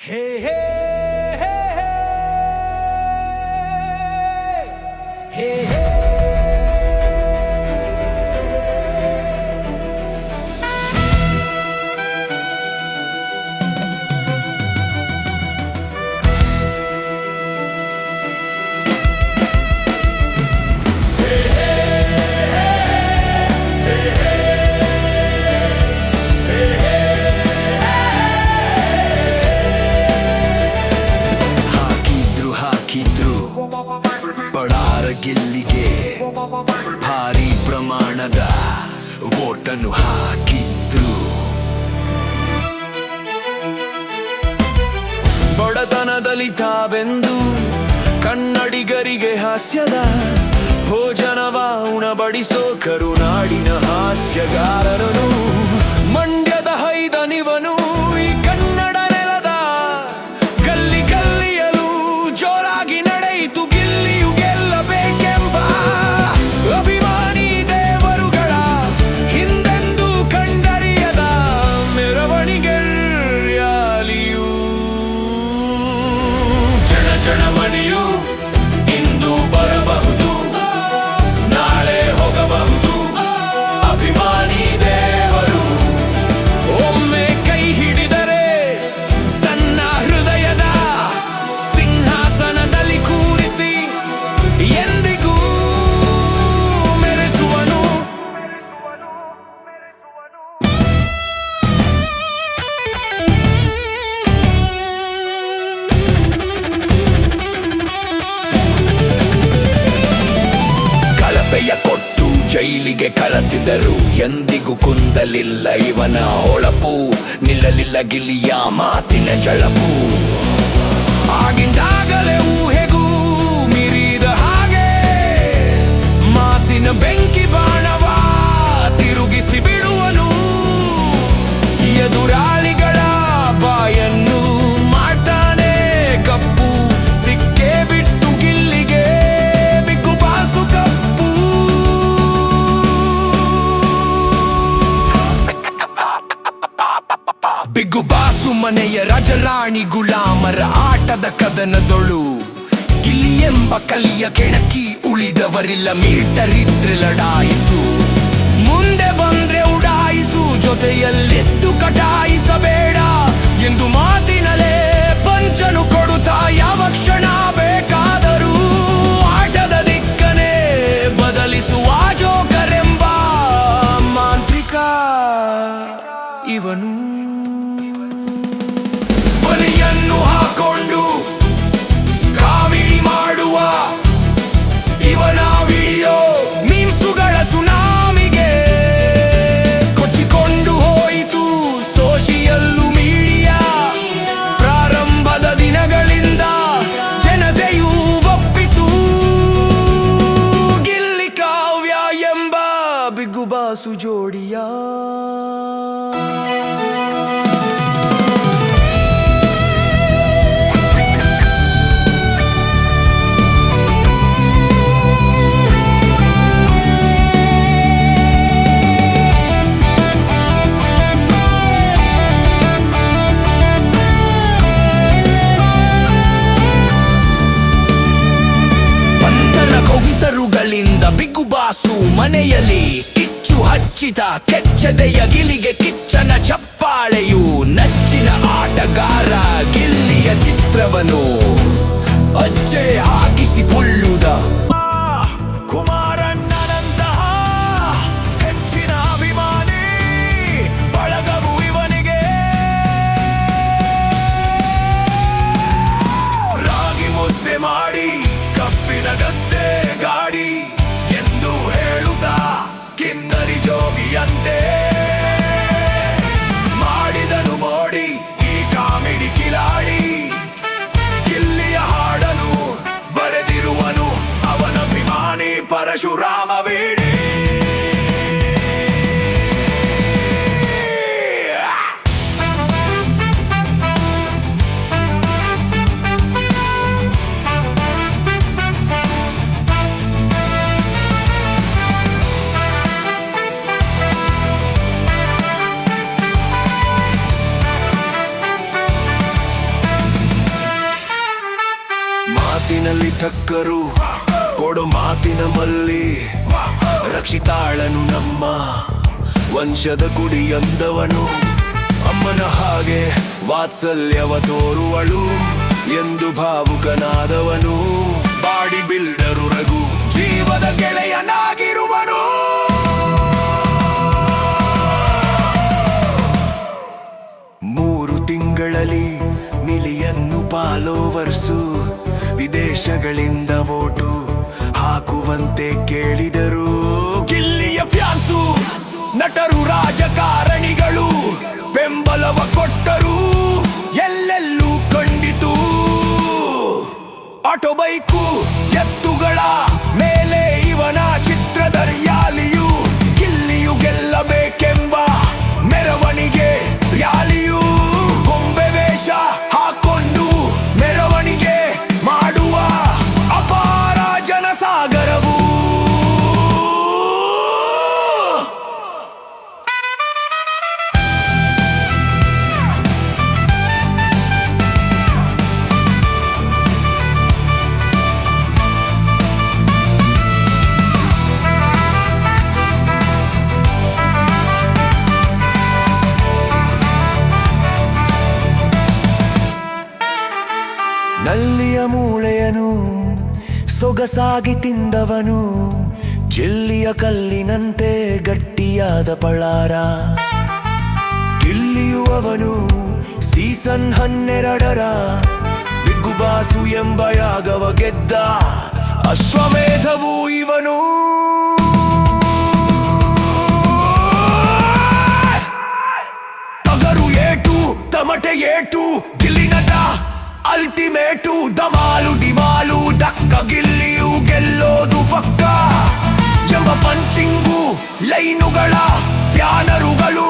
ಹೇ ಹೇ ಹೇ ಹೇ ಹೇ ಬಡಾರ ಗೆಲ್ಲಿಗೆ ಭಾರಿ ಪ್ರಮಾಣದ ವೋಟನ್ನು ಹಾಕಿದ್ರು. ಬಡತನದಲ್ಲಿ ತಾವೆಂದು ಕನ್ನಡಿಗರಿಗೆ ಹಾಸ್ಯದ ಭೋಜನವ ಉಣಬಡಿಸೋ ಕರುನಾಡಿನ ಹಾಸ್ಯಗಾರನು ಮಂಡ್ಯದ ಹೈದನಿವನು. ಈ ಕನ್ನಡ ನೆಲದ ಗಲ್ಲಿ ಗಲ್ಲಿಯಲು ಜೋರಾಗಿ ನಡೆಯಿತು ಗಿಲ್ಲಿಯು ಗೆಲ್ಲಬೇಕೆಂಬ ಅಭಿಮಾನಿ ದೇವರುಗಳ ಹಿಂದೆಂದೂ ಕಂಡರಿಯದ ಮೆರವಣಿಗೆ ರ್ಯಾಲಿಯು. ಜನ ಜನಮಣಿಯು ಇಂದು ಬರಬಹುದು, ನಾಳೆ ಹೋಗಬಹುದು. ಅಭಿಮಾನಿ ದೇವರು ಒಮ್ಮೆ ಕೈ ಹಿಡಿದರೆ ತನ್ನ ಹೃದಯದ ಸಿಂಹಾಸನದಲ್ಲಿ ಕೂರಿಸಿ ಎಂದಿಗೂ ಮೆರೆಸುವನು. ಕಳಪೆಯ ಕೊಟ್ಟು ಜೈಲಿಗೆ ಕಳಿಸಿದರು, ಎಂದಿಗೂ ಕುಂದಲಿಲ್ಲ ಇವನ ಹೊಳಪು. ನಿಲ್ಲಲಿಲ್ಲ ಗಿಲ್ಲಿಯ ಮಾತಿನ ಜಳಪು. ಆಗಿಂದಾಗಲೇ ಊಹೆಗೂ ಮೀರಿದ ಹಾಗೆ ಮಾತಿನ ಬೆಂಕಿ ಬಾಣವ ತಿರುಗಿಸಿ ಬಿಡುವನು. ಎದುರಾಳಿಗಳ ಬಾಯನ್ನು ಮಾಡ್ತಾನೆ ಕಪ್ಪು. ಸಿಕ್ಕೇ ಬಿಟ್ಟು ಗಿಲ್ಲಿಗೆ ಬಿಗ್ಗು ಬಾಸು ಕಪ್ಪು. ಬಿಗ್ಗು ಬಾಸು ಮನೆಯ ರಾಜರಾಣಿ ಗುಲಾಮರ ಆಟದ ಕದನದೊಳು. ಗಿಲ್ಲಿ ಎಂಬ ಕಲಿಯ ಕೆಣಕಿ ಉಳಿದವರಿಲ್ಲ. ಮೀಟರ್ ಇದ್ರೆ ಲಡಾಯಿಸು, ಮುಂದೆ ಬಂದ್ರೆ ಉಡಾಯಿಸು. ಜೊತೆಯಲ್ಲಿದ್ದು ಕಟಾಯಿಸಬೇಡ ಎಂದು ಮಾತಿನಲ್ಲೇ ಪಂಚನು ಕೊಡುತ್ತಾ ಯಾವ ಕ್ಷಣ ಬೇಕಾದರೂ ಆಟದ ದಿಕ್ಕನೆ ಬದಲಿಸುವ ಜೋಕರೆಂಬ ಮಾಂತ್ರಿಕ ಇವನು. ಬಲಿಯನ್ನು ಹಾಕೊಂಡು ಕಾಮಿಡಿ ಮಾಡುವ ಇವನ ವಿಡಿಯೋ ಮೀಮ್ಸುಗಳ ಸುನಾಮಿಗೆ ಕೊಚ್ಚಿಕೊಂಡು ಹೋಯಿತು ಸೋಷಿಯಲ್ ಮೀಡಿಯಾ. ಪ್ರಾರಂಭದ ದಿನಗಳಿಂದ ಜನತೆಯೂ ಒಪ್ಪಿತು ಗಿಲ್ಲಿ ಕಾವ್ಯ ಎಂಬ ಬಿಗ್ಗು ಬಾಸು ಜೋಡಿಯ. ಕೌಂತರುಗಳಿಂದ ಬಿಗ್ಗು ಬಾಸು ಮನೆಯಲ್ಲಿ ಕಿಚ್ಚು ಹಚ್ಚಿದ ಕೆಚ್ಚದೆಯ ಗಿಲಿಗೆ ಕಿಚ್ಚನ ಚಪ್ಪಾಳೆಯು. ನಚ್ಚಿನ ಆಟಗಾರ ಗಿಲ್ಲಿಯ ಚಿತ್ರವನ್ನು ಅಜ್ಜೆ ಹಾಕಿಸಿ ಪುಲ್ಲುದ ಕುಮಾರಣ್ಣನಂತಹ ಹೆಚ್ಚಿನ ಅಭಿಮಾನಿ ಬಳಗವು ಇವನಿಗೆ. ರಾಗಿ ಮುದ್ದೆ ಮಾಡಿ ಕಪ್ಪಿನ ಗದ್ದೆ ಗಾಡಿ ಎಂದು ಹೇಳುತ್ತಾ ಕಿನ್ನರಿ ಜೋಗಿಯಂತೆ ಮಾಡಿದನು ಮೋಡಿ ಈ ಕಾಮಿಡಿ ಕಿಲಾಡಿ. ಗಿಲ್ಲಿಯ ಹಾಡನು ಬರೆದಿರುವನು ಅವನಭಿಮಾನಿ ಪರಶುರಾಮ ವೀಡಿ. ಮಾತಿನಲ್ಲಿ ಟಕ್ಕರು ಕೊಡು ಮಾತಿನ ಮಲ್ಲಿ ರಕ್ಷಿತಾಳನು ನಮ್ಮ ವಂಶದ ಕುಡಿಯಂದವನು ಅಮ್ಮನ ಹಾಗೆ ವಾತ್ಸಲ್ಯವ ತೋರುವಳು ಎಂದು ಭಾವುಕನಾದವನು ಬಾಡಿ ಬಿಲ್ಡರು ರಘು ಜೀವದ ಗೆಳೆಯನಾಗಿರುವನು 3 ತಿಂಗಳಲ್ಲಿ ಮಿಲಿಯನ್ನು ಫಾಲೋವರ್ಸು ವಿದೇಶಗಳಿಂದ ವೋಟು ಹಾಕುವಂತೆ ಕೇಳಿದರು ಗಿಲ್ಲಿಯ ಫ್ಯಾನ್ಸು ನಟರು ರಾಜಕಾರಣಿಗಳು ಬೆಂಬಲವ ಕೊಟ್ಟರು ಎಲ್ಲೆಲ್ಲೂ ಕಂಡಿತು ಆಟೋ ಬೈಕು ಎತ್ತುಗಳ ಮೇಲೆ ಇವನ ಚಿತ್ರದ ರ್ಯಾಲಿಯು ಗಿಲ್ಲಿಯು ಗೆಲ್ಲಬೇಕೆಂಬ ಮೆರವಣಿಗೆ ರ್ಯಾಲಿಯು ಗೊಂಬೆ ವೇಷ ಹಾಕೊಂಡು ಮೆರವಣಿಗೆ ಮಾಡುವ ಅಪಾರ ಜನಸಾಗರವು ನಲ್ಲಿಯ ಮೂಳೆಯನು ಸೊಗಸಾಗಿ ತಿಂದವನು ಜಿಲ್ಲಿಯ ಕಲ್ಲಿನಂತೆ ಗಟ್ಟಿಯಾದ ಪಳಾರ ಗಿಲ್ಲಿಯುವವನು ಸೀಸನ್ 12ರ ಬಿಗ್ಗುಬಾಸು ಎಂಬ ಯಾಗವ ಗೆದ್ದ ಅಶ್ವಮೇಧವು ಇವನು ತಗರು ಏಟು ತಮಟೆ ಏಟು ಗಿಲ್ಲಿ ನಟ ಅಲ್ಟಿಮೇಟು ದಮಾಲು ದಿಮಾಲು ದಕ್ಕ ಗಿಲ್ಲಿಯು ಗೆಲ್ಲೋದು ಪಕ್ಕ ಎಂಬ ಪಂಚಿಂಗು ಲೈನುಗಳ ಬ್ಯಾನರುಗಳು